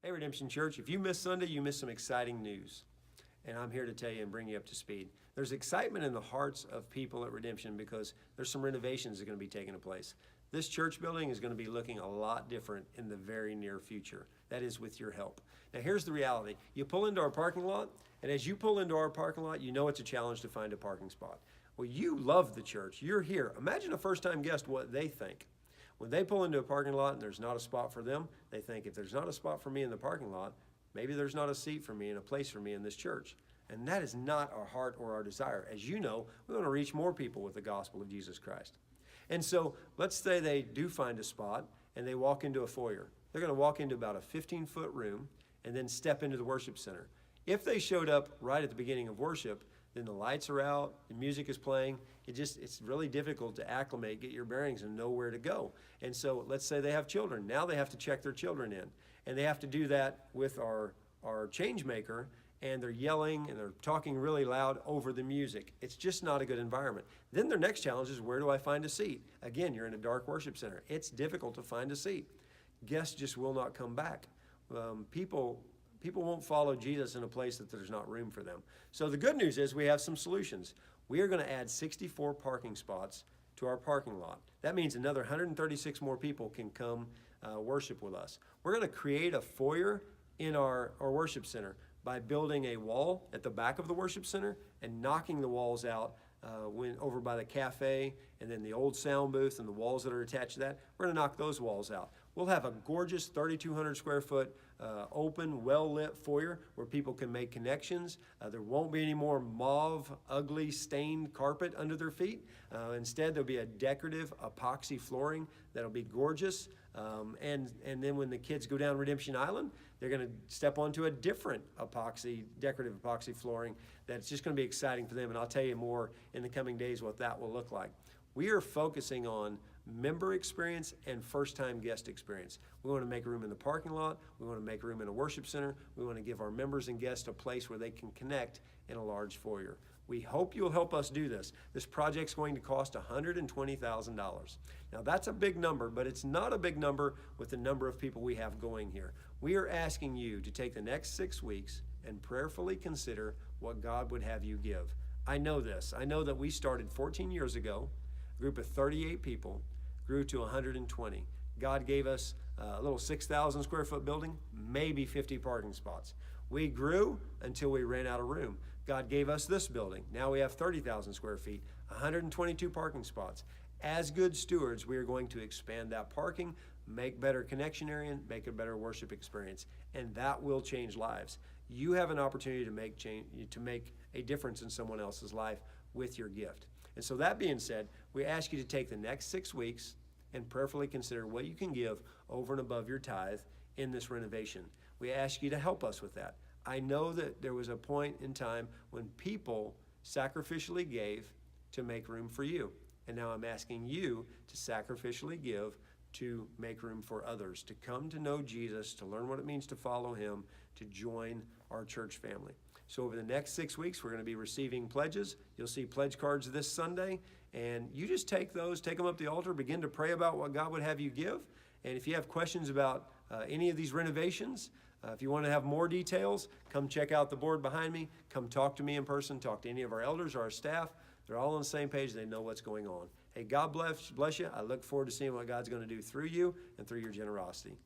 Hey, Redemption Church, if you missed Sunday, you missed some exciting news. And I'm here to tell you and bring you up to speed. There's excitement in the hearts of people at Redemption because there's some renovations that are going to be taking place. This church building is going to be looking a lot different in the very near future. That is with your help. Now, here's the reality. You pull into our parking lot, and as you pull into our parking lot, you know it's a challenge to find a parking spot. Well, you love the church. You're here. Imagine a first-time guest, what they think. When they pull into a parking lot and there's not a spot for them, they think, if there's not a spot for me in the parking lot, maybe there's not a seat for me and a place for me in this church. And that is not our heart or our desire. As you know, we want to reach more people with the gospel of Jesus Christ. And so let's say they do find a spot and they walk into a foyer. They're going to walk into about a 15-foot room and then step into the worship center. If they showed up right at the beginning of worship, then the lights are out, the music is playing. It's really difficult to acclimate, get your bearings, and know where to go. And so let's say they have children. Now they have to check their children in. And they have to do that with our change maker, and they're yelling and they're talking really loud over the music. It's just not a good environment. Then their next challenge is, where do I find a seat? Again, you're in a dark worship center. It's difficult to find a seat. Guests just will not come back. People won't follow Jesus in a place that there's not room for them. So the good news is we have some solutions. We are going to add 64 parking spots to our parking lot. That means another 136 more people can come worship with us. We're going to create a foyer in our worship center by building a wall at the back of the worship center and knocking the walls out over by the cafe and then the old sound booth and the walls that are attached to that. We're going to knock those walls out. We'll have a gorgeous 3,200 square foot open, well-lit foyer where people can make connections. There won't be any more mauve, ugly, stained carpet under their feet. Instead, there'll be a decorative epoxy flooring that'll be gorgeous. And then when the kids go down Redemption Island, they're going to step onto a different decorative epoxy flooring that's just going to be exciting for them. And I'll tell you more in the coming days what that will look like. We are focusing on member experience and first-time guest experience. We want to make room in the parking lot. We want to make room in a worship center. We want to give our members and guests a place where they can connect in a large foyer. We hope you'll help us do this. This project's going to cost $120,000. Now that's a big number, but it's not a big number with the number of people we have going here. We are asking you to take the next 6 weeks and prayerfully consider what God would have you give. I know this. I know that we started 14 years ago, a group of 38 people, grew to 120. God gave us a little 6,000 square foot building, maybe 50 parking spots. We grew until we ran out of room. God gave us this building. Now we have 30,000 square feet, 122 parking spots. As good stewards, we are going to expand that parking, make better connection area, make a better worship experience, and that will change lives. You have an opportunity to make a difference in someone else's life with your gift. And so that being said, we ask you to take the next 6 weeks and prayerfully consider what you can give over and above your tithe in this renovation. We ask you to help us with that. I know that there was a point in time when people sacrificially gave to make room for you. And now I'm asking you to sacrificially give to make room for others, to come to know Jesus, to learn what it means to follow him, to join our church family. So over the next 6 weeks, we're going to be receiving pledges. You'll see pledge cards this Sunday, and you just take those, take them up to the altar, begin to pray about what God would have you give. And if you have questions about any of these renovations, if you want to have more details, come check out the board behind me. Come talk to me in person, talk to any of our elders or our staff. They're all on the same page. They know what's going on. Hey, God bless you. I look forward to seeing what God's going to do through you and through your generosity.